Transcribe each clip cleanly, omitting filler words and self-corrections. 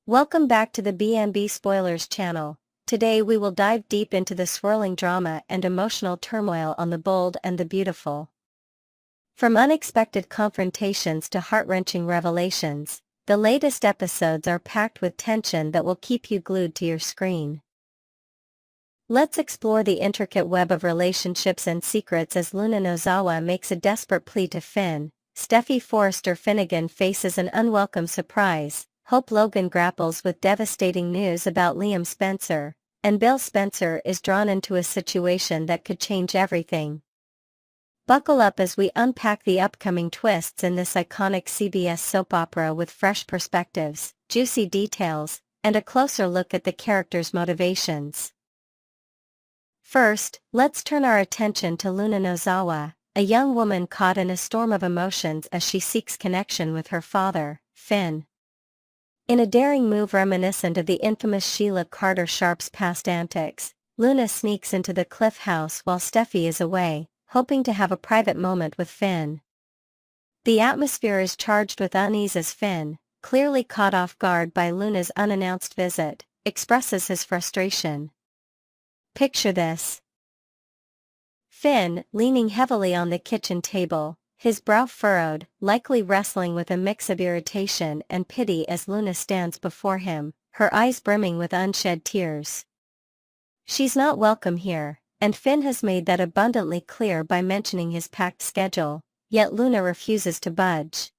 Welcome back to the BMB Spoilers channel. Today we will dive deep into the swirling drama and emotional turmoil on The Bold and the Beautiful. From unexpected confrontations to heart-wrenching revelations, the latest episodes are packed with tension that will keep you glued to your screen. Let's explore the intricate web of relationships and secrets as Luna Nozawa makes a desperate plea to Finn. Steffi Forrester Finnegan faces an unwelcome surprise. Hope Logan grapples with devastating news about Liam Spencer, and Bill Spencer is drawn into a situation that could change everything. Buckle up as we unpack the upcoming twists in this iconic CBS soap opera with fresh perspectives, juicy details, and a closer look at the characters' motivations. First, let's turn our attention to Luna Nozawa, a young woman caught in a storm of emotions as she seeks connection with her father, Finn. In a daring move reminiscent of the infamous Sheila Carter Sharp's past antics, Luna sneaks into the Cliff House while Steffi is away, hoping to have a private moment with Finn. The atmosphere is charged with unease as Finn, clearly caught off guard by Luna's unannounced visit, expresses his frustration. Picture this. Finn, leaning heavily on the kitchen table, his brow furrowed, likely wrestling with a mix of irritation and pity as Luna stands before him, her eyes brimming with unshed tears. She's not welcome here, and Finn has made that abundantly clear by mentioning his packed schedule, yet Luna refuses to budge.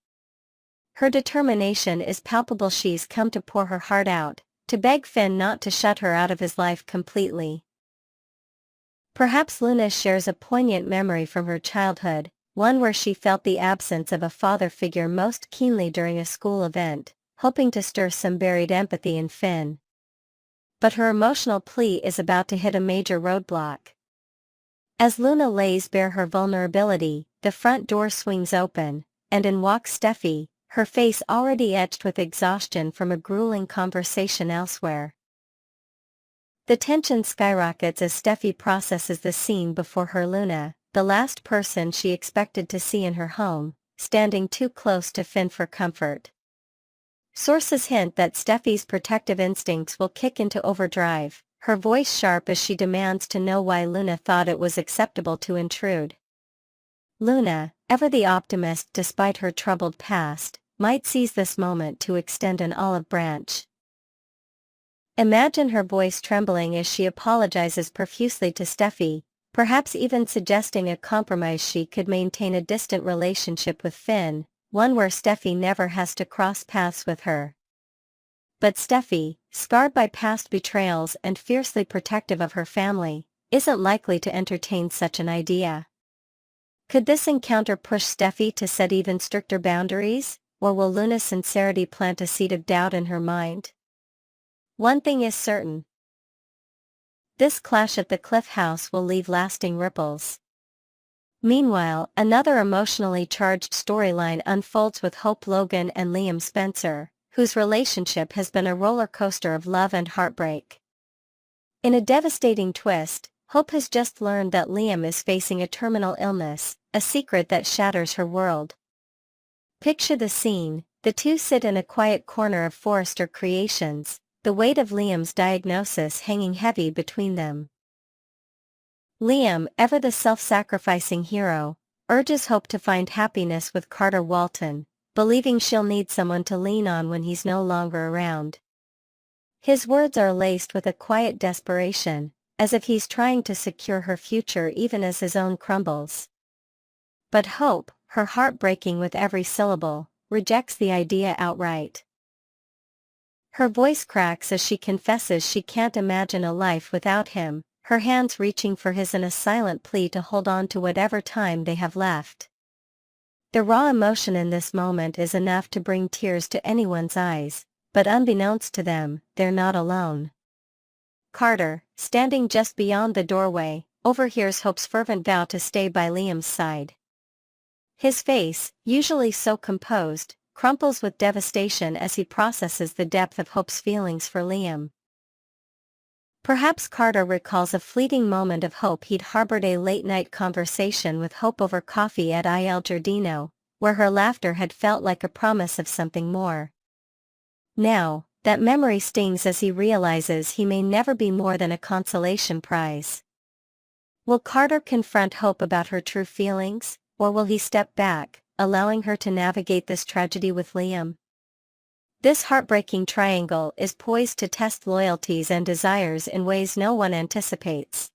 Her determination is palpable. She's come to pour her heart out, to beg Finn not to shut her out of his life completely. Perhaps Luna shares a poignant memory from her childhood, one where she felt the absence of a father figure most keenly during a school event, hoping to stir some buried empathy in Finn. But her emotional plea is about to hit a major roadblock. As Luna lays bare her vulnerability, the front door swings open, and in walks Steffi, her face already etched with exhaustion from a grueling conversation elsewhere. The tension skyrockets as Steffi processes the scene before her. Luna, the last person she expected to see in her home, standing too close to Finn for comfort. Sources hint that Steffi's protective instincts will kick into overdrive, her voice sharp as she demands to know why Luna thought it was acceptable to intrude. Luna, ever the optimist despite her troubled past, might seize this moment to extend an olive branch. Imagine her voice trembling as she apologizes profusely to Steffi, perhaps even suggesting a compromise. She could maintain a distant relationship with Finn, one where Steffi never has to cross paths with her. But Steffi, scarred by past betrayals and fiercely protective of her family, isn't likely to entertain such an idea. Could this encounter push Steffi to set even stricter boundaries, or will Luna's sincerity plant a seed of doubt in her mind? One thing is certain. This clash at the Cliff House will leave lasting ripples. Meanwhile, another emotionally charged storyline unfolds with Hope Logan and Liam Spencer, whose relationship has been a roller coaster of love and heartbreak. In a devastating twist, Hope has just learned that Liam is facing a terminal illness, a secret that shatters her world. Picture the scene: the two sit in a quiet corner of Forrester Creations, the weight of Liam's diagnosis hanging heavy between them. Liam, ever the self-sacrificing hero, urges Hope to find happiness with Carter Walton, believing she'll need someone to lean on when he's no longer around. His words are laced with a quiet desperation, as if he's trying to secure her future even as his own crumbles. But Hope, her heart breaking with every syllable, rejects the idea outright. Her voice cracks as she confesses she can't imagine a life without him, her hands reaching for his in a silent plea to hold on to whatever time they have left. The raw emotion in this moment is enough to bring tears to anyone's eyes, but unbeknownst to them, they're not alone. Carter, standing just beyond the doorway, overhears Hope's fervent vow to stay by Liam's side. His face, usually so composed, crumples with devastation as he processes the depth of Hope's feelings for Liam. Perhaps Carter recalls a fleeting moment of hope he'd harbored, a late-night conversation with Hope over coffee at Il Giardino, where her laughter had felt like a promise of something more. Now, That memory stings as he realizes he may never be more than a consolation prize. Will Carter confront Hope about her true feelings, or will he step back, allowing her to navigate this tragedy with Liam? This heartbreaking triangle is poised to test loyalties and desires in ways no one anticipates.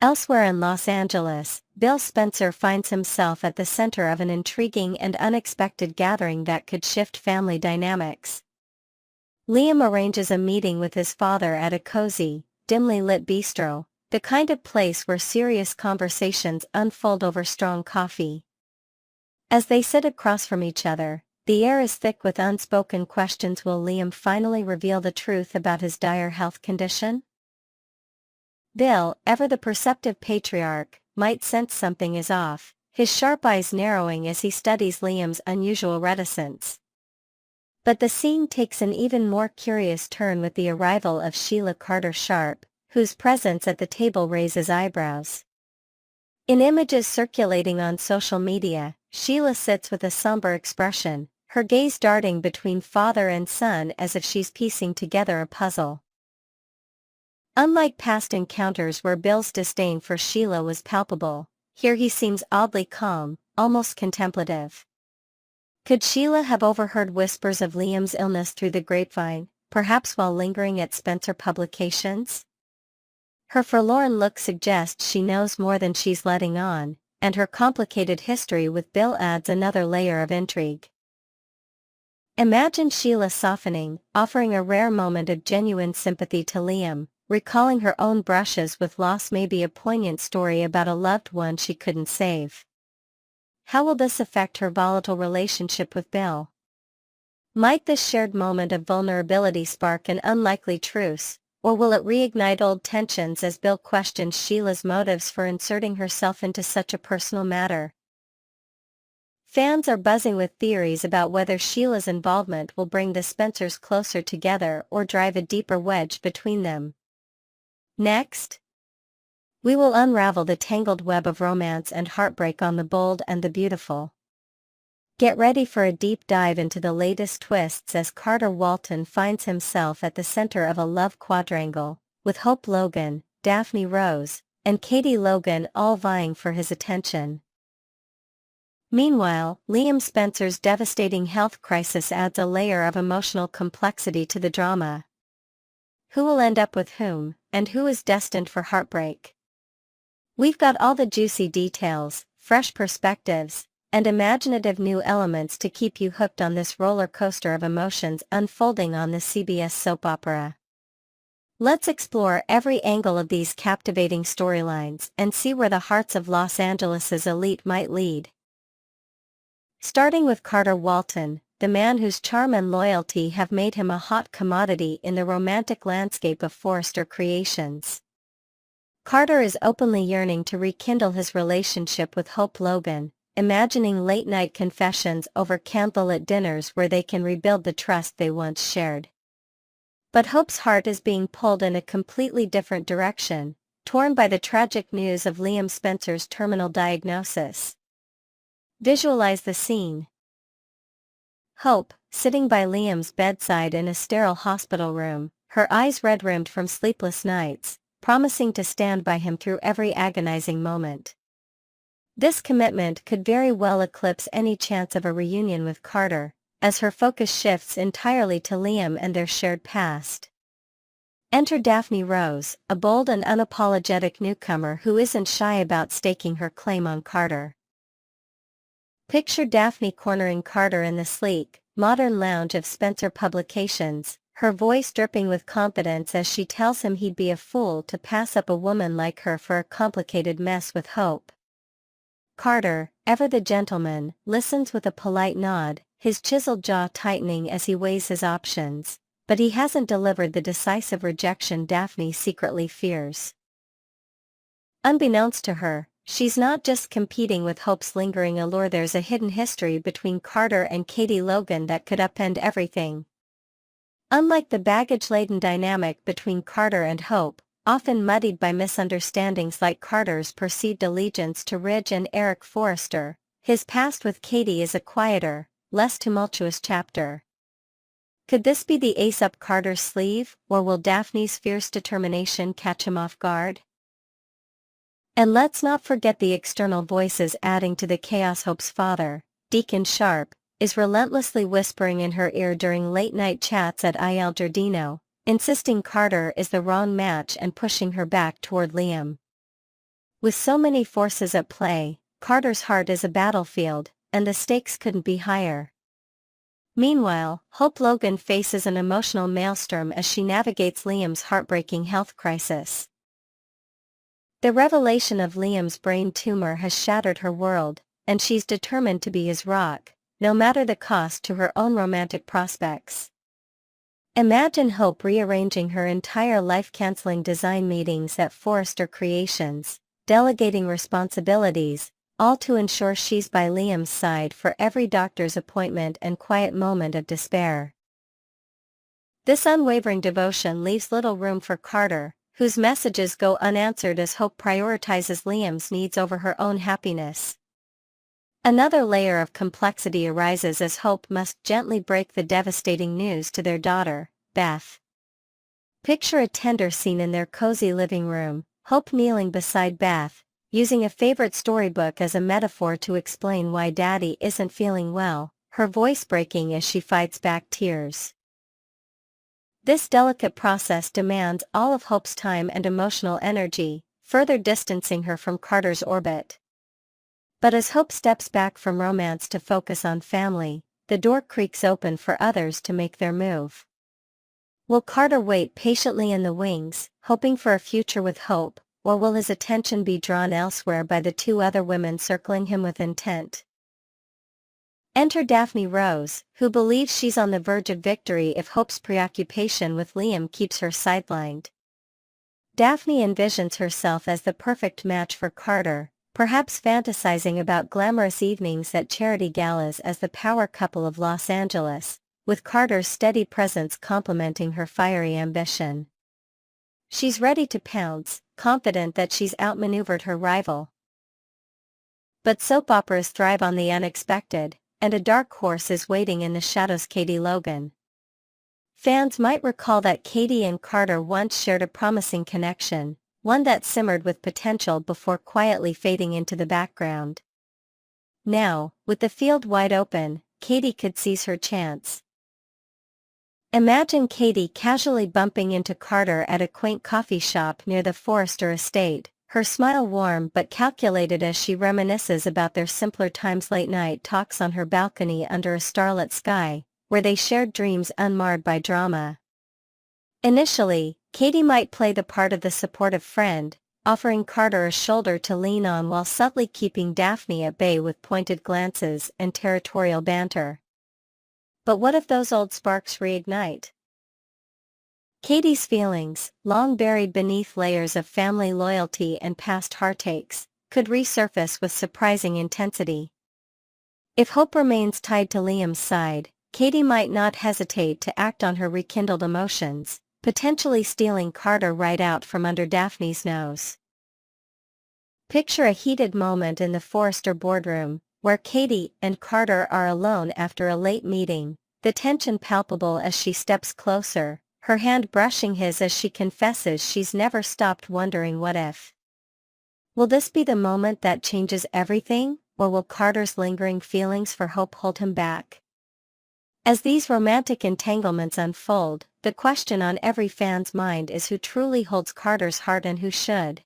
Elsewhere in Los Angeles, Bill Spencer finds himself at the center of an intriguing and unexpected gathering that could shift family dynamics. Liam arranges a meeting with his father at a cozy, dimly lit bistro, the kind of place where serious conversations unfold over strong coffee. As they sit across from each other, the air is thick with unspoken questions. Will Liam finally reveal the truth about his dire health condition? Bill, ever the perceptive patriarch, might sense something is off, his sharp eyes narrowing as he studies Liam's unusual reticence. But the scene takes an even more curious turn with the arrival of Sheila Carter Sharp, whose presence at the table raises eyebrows. In images circulating on social media, Sheila sits with a somber expression, her gaze darting between father and son as if she's piecing together a puzzle. Unlike past encounters where Bill's disdain for Sheila was palpable, here he seems oddly calm, almost contemplative. Could Sheila have overheard whispers of Liam's illness through the grapevine, perhaps while lingering at Spencer Publications? Her forlorn look suggests she knows more than she's letting on, and her complicated history with Bill adds another layer of intrigue. Imagine Sheila softening, offering a rare moment of genuine sympathy to Liam, recalling her own brushes with loss, maybe a poignant story about a loved one she couldn't save. How will this affect her volatile relationship with Bill? Might this shared moment of vulnerability spark an unlikely truce, or will it reignite old tensions as Bill questions Sheila's motives for inserting herself into such a personal matter? Fans are buzzing with theories about whether Sheila's involvement will bring the Spencers closer together or drive a deeper wedge between them. Next, we will unravel the tangled web of romance and heartbreak on The Bold and the Beautiful. Get ready for a deep dive into the latest twists as Carter Walton finds himself at the center of a love quadrangle, with Hope Logan, Daphne Rose, and Katie Logan all vying for his attention. Meanwhile, Liam Spencer's devastating health crisis adds a layer of emotional complexity to the drama. Who will end up with whom, and who is destined for heartbreak? We've got all the juicy details, fresh perspectives, and imaginative new elements to keep you hooked on this roller coaster of emotions unfolding on the CBS soap opera. Let's explore every angle of these captivating storylines and see where the hearts of Los Angeles' elite might lead. Starting with Carter Walton, the man whose charm and loyalty have made him a hot commodity in the romantic landscape of Forrester Creations. Carter is openly yearning to rekindle his relationship with Hope Logan, imagining late-night confessions over candlelit dinners where they can rebuild the trust they once shared. But Hope's heart is being pulled in a completely different direction, torn by the tragic news of Liam Spencer's terminal diagnosis. Visualize the scene. Hope, sitting by Liam's bedside in a sterile hospital room, her eyes red-rimmed from sleepless nights, promising to stand by him through every agonizing moment. This commitment could very well eclipse any chance of a reunion with Carter, as her focus shifts entirely to Liam and their shared past. Enter Daphne Rose, a bold and unapologetic newcomer who isn't shy about staking her claim on Carter. Picture Daphne cornering Carter in the sleek, modern lounge of Spencer Publications, her voice dripping with confidence as she tells him he'd be a fool to pass up a woman like her for a complicated mess with Hope. Carter, ever the gentleman, listens with a polite nod, his chiseled jaw tightening as he weighs his options, but he hasn't delivered the decisive rejection Daphne secretly fears. Unbeknownst to her, she's not just competing with Hope's lingering allure. There's a hidden history between Carter and Katie Logan that could upend everything. Unlike the baggage-laden dynamic between Carter and Hope, often muddied by misunderstandings like Carter's perceived allegiance to Ridge and Eric Forrester, his past with Katie is a quieter, less tumultuous chapter. Could this be the ace up Carter's sleeve, or will Daphne's fierce determination catch him off guard? And let's not forget the external voices adding to the chaos. Hope's father, Deacon Sharp, is relentlessly whispering in her ear during late-night chats at Il Giardino, insisting Carter is the wrong match and pushing her back toward Liam. With so many forces at play, Carter's heart is a battlefield, and the stakes couldn't be higher. Meanwhile, Hope Logan faces an emotional maelstrom as she navigates Liam's heartbreaking health crisis. The revelation of Liam's brain tumor has shattered her world, and she's determined to be his rock, no matter the cost to her own romantic prospects. Imagine Hope rearranging her entire life, canceling design meetings at Forrester Creations, delegating responsibilities, all to ensure she's by Liam's side for every doctor's appointment and quiet moment of despair. This unwavering devotion leaves little room for Carter, whose messages go unanswered as Hope prioritizes Liam's needs over her own happiness. Another layer of complexity arises as Hope must gently break the devastating news to their daughter, Beth. Picture a tender scene in their cozy living room, Hope kneeling beside Beth, using a favorite storybook as a metaphor to explain why Daddy isn't feeling well, her voice breaking as she fights back tears. This delicate process demands all of Hope's time and emotional energy, further distancing her from Carter's orbit. But as Hope steps back from romance to focus on family, the door creaks open for others to make their move. Will Carter wait patiently in the wings, hoping for a future with Hope, or will his attention be drawn elsewhere by the two other women circling him with intent? Enter Daphne Rose, who believes she's on the verge of victory if Hope's preoccupation with Liam keeps her sidelined. Daphne envisions herself as the perfect match for Carter, perhaps fantasizing about glamorous evenings at charity galas as the power couple of Los Angeles, with Carter's steady presence complementing her fiery ambition. She's ready to pounce, confident that she's outmaneuvered her rival. But soap operas thrive on the unexpected, and a dark horse is waiting in the shadows. Katie Logan. Fans might recall that Katie and Carter once shared a promising connection, one that simmered with potential before quietly fading into the background. Now, with the field wide open, Katie could seize her chance. Imagine Katie casually bumping into Carter at a quaint coffee shop near the Forrester estate, her smile warm but calculated as she reminisces about their simpler times. Late night talks on her balcony under a starlit sky, where they shared dreams unmarred by drama. Initially, Katie might play the part of the supportive friend, offering Carter a shoulder to lean on while subtly keeping Daphne at bay with pointed glances and territorial banter. But what if those old sparks reignite? Katie's feelings, long buried beneath layers of family loyalty and past heartaches, could resurface with surprising intensity. If Hope remains tied to Liam's side, Katie might not hesitate to act on her rekindled emotions, potentially stealing Carter right out from under Daphne's nose. Picture a heated moment in the Forrester boardroom, where Katie and Carter are alone after a late meeting, the tension palpable as she steps closer, her hand brushing his as she confesses she's never stopped wondering what if. Will this be the moment that changes everything, or will Carter's lingering feelings for Hope hold him back? As these romantic entanglements unfold, the question on every fan's mind is who truly holds Carter's heart and who should.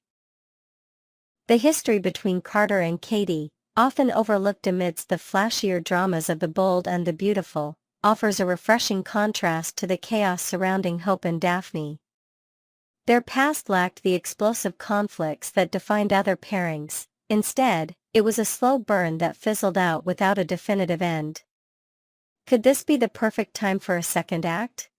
The history between Carter and Katie, often overlooked amidst the flashier dramas of The Bold and the Beautiful, offers a refreshing contrast to the chaos surrounding Hope and Daphne. Their past lacked the explosive conflicts that defined other pairings. Instead, it was a slow burn that fizzled out without a definitive end. Could this be the perfect time for a second act?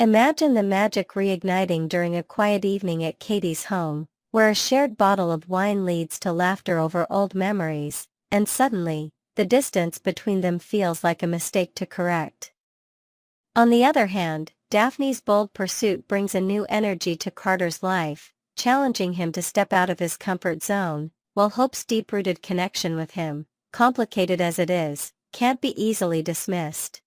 Imagine the magic reigniting during a quiet evening at Katie's home, where a shared bottle of wine leads to laughter over old memories, and suddenly, the distance between them feels like a mistake to correct. On the other hand, Daphne's bold pursuit brings a new energy to Carter's life, challenging him to step out of his comfort zone, while Hope's deep-rooted connection with him, complicated as it is, can't be easily dismissed.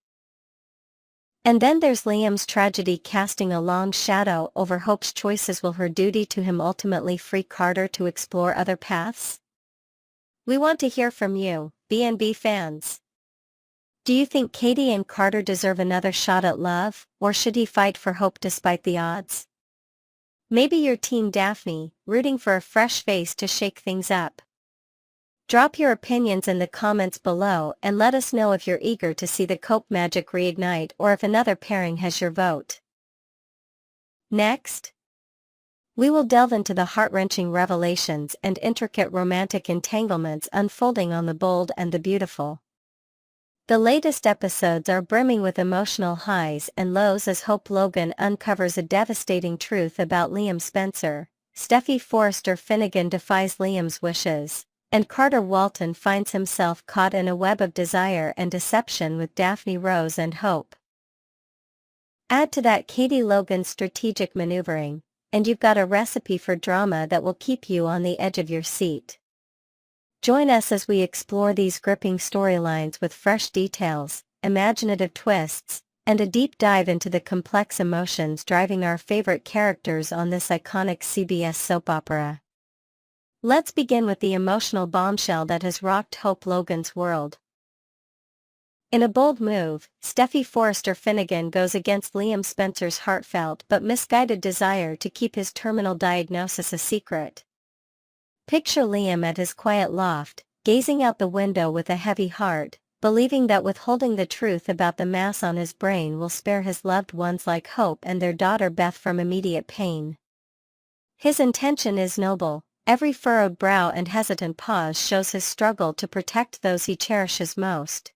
And then there's Liam's tragedy casting a long shadow over Hope's choices. Will her duty to him ultimately free Carter to explore other paths? We want to hear from you, B&B fans. Do you think Katie and Carter deserve another shot at love, or should he fight for hope despite the odds? Maybe you're Team Daphne, rooting for a fresh face to shake things up. Drop your opinions in the comments below and let us know if you're eager to see the Cope magic reignite or if another pairing has your vote. Next, we will delve into the heart-wrenching revelations and intricate romantic entanglements unfolding on The Bold and the Beautiful. The latest episodes are brimming with emotional highs and lows as Hope Logan uncovers a devastating truth about Liam Spencer, Steffi Forrester Finnegan defies Liam's wishes, and Carter Walton finds himself caught in a web of desire and deception with Daphne Rose and Hope. Add to that Katie Logan's strategic maneuvering, and you've got a recipe for drama that will keep you on the edge of your seat. Join us as we explore these gripping storylines with fresh details, imaginative twists, and a deep dive into the complex emotions driving our favorite characters on this iconic CBS soap opera. Let's begin with the emotional bombshell that has rocked Hope Logan's world. In a bold move, Steffi Forrester Finnegan goes against Liam Spencer's heartfelt but misguided desire to keep his terminal diagnosis a secret. Picture Liam at his quiet loft, gazing out the window with a heavy heart, believing that withholding the truth about the mass on his brain will spare his loved ones like Hope and their daughter Beth from immediate pain. His intention is noble, every furrowed brow and hesitant pause shows his struggle to protect those he cherishes most.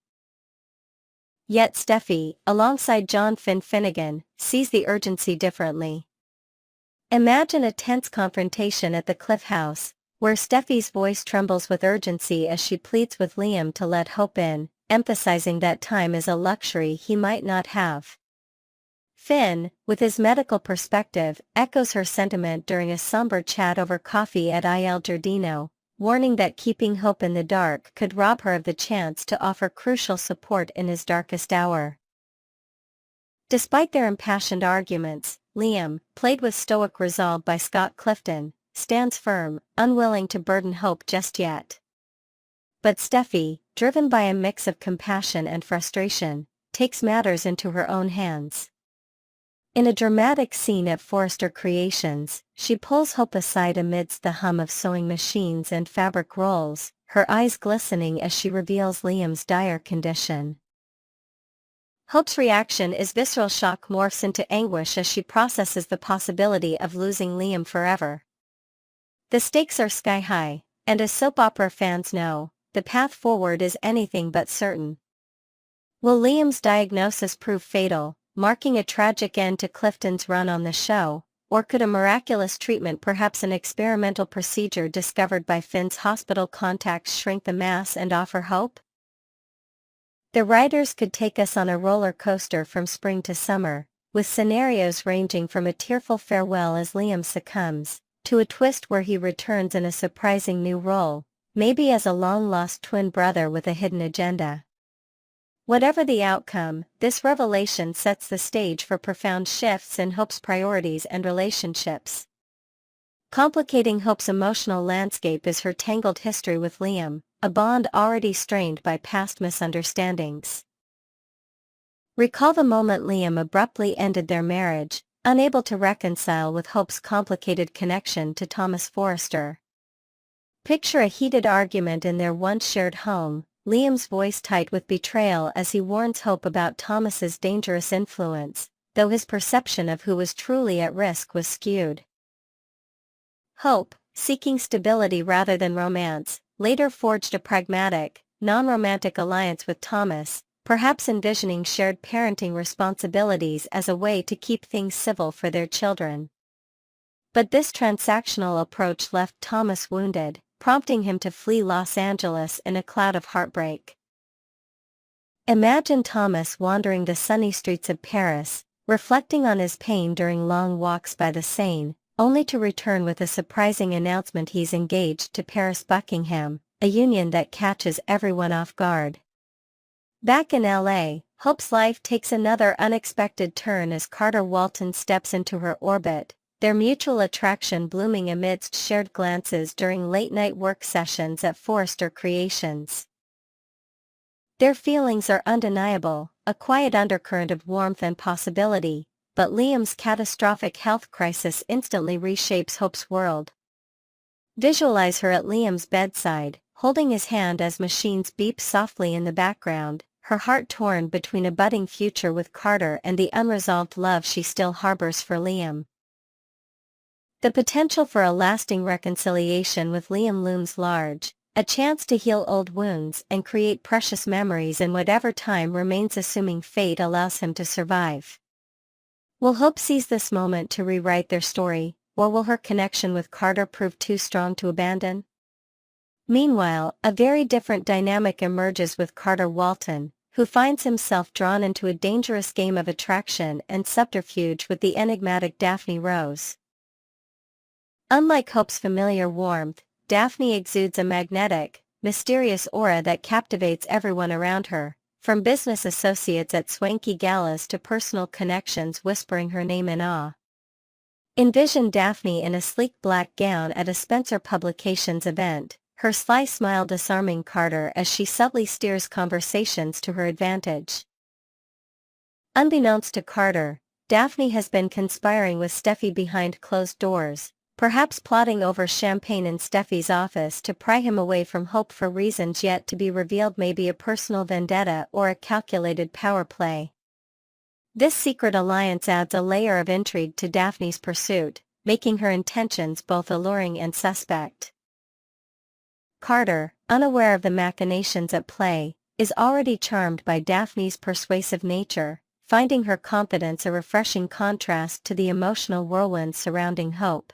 Yet Steffi, alongside John Finn Finnegan, sees the urgency differently. Imagine a tense confrontation at the Cliff House, where Steffi's voice trembles with urgency as she pleads with Liam to let Hope in, emphasizing that time is a luxury he might not have. Finn, with his medical perspective, echoes her sentiment during a somber chat over coffee at Il Giardino, warning that keeping Hope in the dark could rob her of the chance to offer crucial support in his darkest hour. Despite their impassioned arguments, Liam, played with stoic resolve by Scott Clifton, stands firm, unwilling to burden Hope just yet. But Steffi, driven by a mix of compassion and frustration, takes matters into her own hands. In a dramatic scene at Forrester Creations, she pulls Hope aside amidst the hum of sewing machines and fabric rolls, her eyes glistening as she reveals Liam's dire condition. Hope's reaction is visceral. Shock morphs into anguish as she processes the possibility of losing Liam forever. The stakes are sky high, and as soap opera fans know, the path forward is anything but certain. Will Liam's diagnosis prove fatal, marking a tragic end to Clifton's run on the show, or could a miraculous treatment, perhaps an experimental procedure discovered by Finn's hospital contacts, shrink the mass and offer hope? The writers could take us on a roller coaster from spring to summer, with scenarios ranging from a tearful farewell as Liam succumbs, to a twist where he returns in a surprising new role, maybe as a long-lost twin brother with a hidden agenda. Whatever the outcome, this revelation sets the stage for profound shifts in Hope's priorities and relationships. Complicating Hope's emotional landscape is her tangled history with Liam, a bond already strained by past misunderstandings. Recall the moment Liam abruptly ended their marriage, unable to reconcile with Hope's complicated connection to Thomas Forrester. Picture a heated argument in their once shared home, Liam's voice tight with betrayal as he warns Hope about Thomas's dangerous influence, though his perception of who was truly at risk was skewed. Hope, seeking stability rather than romance, later forged a pragmatic, non-romantic alliance with Thomas, perhaps envisioning shared parenting responsibilities as a way to keep things civil for their children. But this transactional approach left Thomas wounded, prompting him to flee Los Angeles in a cloud of heartbreak. Imagine Thomas wandering the sunny streets of Paris, reflecting on his pain during long walks by the Seine, only to return with a surprising announcement: he's engaged to Paris Buckingham, a union that catches everyone off guard. Back in LA, Hope's life takes another unexpected turn as Carter Walton steps into her orbit, their mutual attraction blooming amidst shared glances during late-night work sessions at Forrester Creations. Their feelings are undeniable, a quiet undercurrent of warmth and possibility, but Liam's catastrophic health crisis instantly reshapes Hope's world. Visualize her at Liam's bedside, holding his hand as machines beep softly in the background, her heart torn between a budding future with Carter and the unresolved love she still harbors for Liam. The potential for a lasting reconciliation with Liam looms large, a chance to heal old wounds and create precious memories in whatever time remains, assuming fate allows him to survive. Will Hope seize this moment to rewrite their story, or will her connection with Carter prove too strong to abandon? Meanwhile, a very different dynamic emerges with Carter Walton, who finds himself drawn into a dangerous game of attraction and subterfuge with the enigmatic Daphne Rose. Unlike Hope's familiar warmth, Daphne exudes a magnetic, mysterious aura that captivates everyone around her, from business associates at swanky galas to personal connections whispering her name in awe. Envision Daphne in a sleek black gown at a Spencer Publications event, her sly smile disarming Carter as she subtly steers conversations to her advantage. Unbeknownst to Carter, Daphne has been conspiring with Steffi behind closed doors, perhaps plotting over champagne in Steffi's office to pry him away from Hope for reasons yet to be revealed, maybe a personal vendetta or a calculated power play. This secret alliance adds a layer of intrigue to Daphne's pursuit, making her intentions both alluring and suspect. Carter, unaware of the machinations at play, is already charmed by Daphne's persuasive nature, finding her confidence a refreshing contrast to the emotional whirlwind surrounding Hope.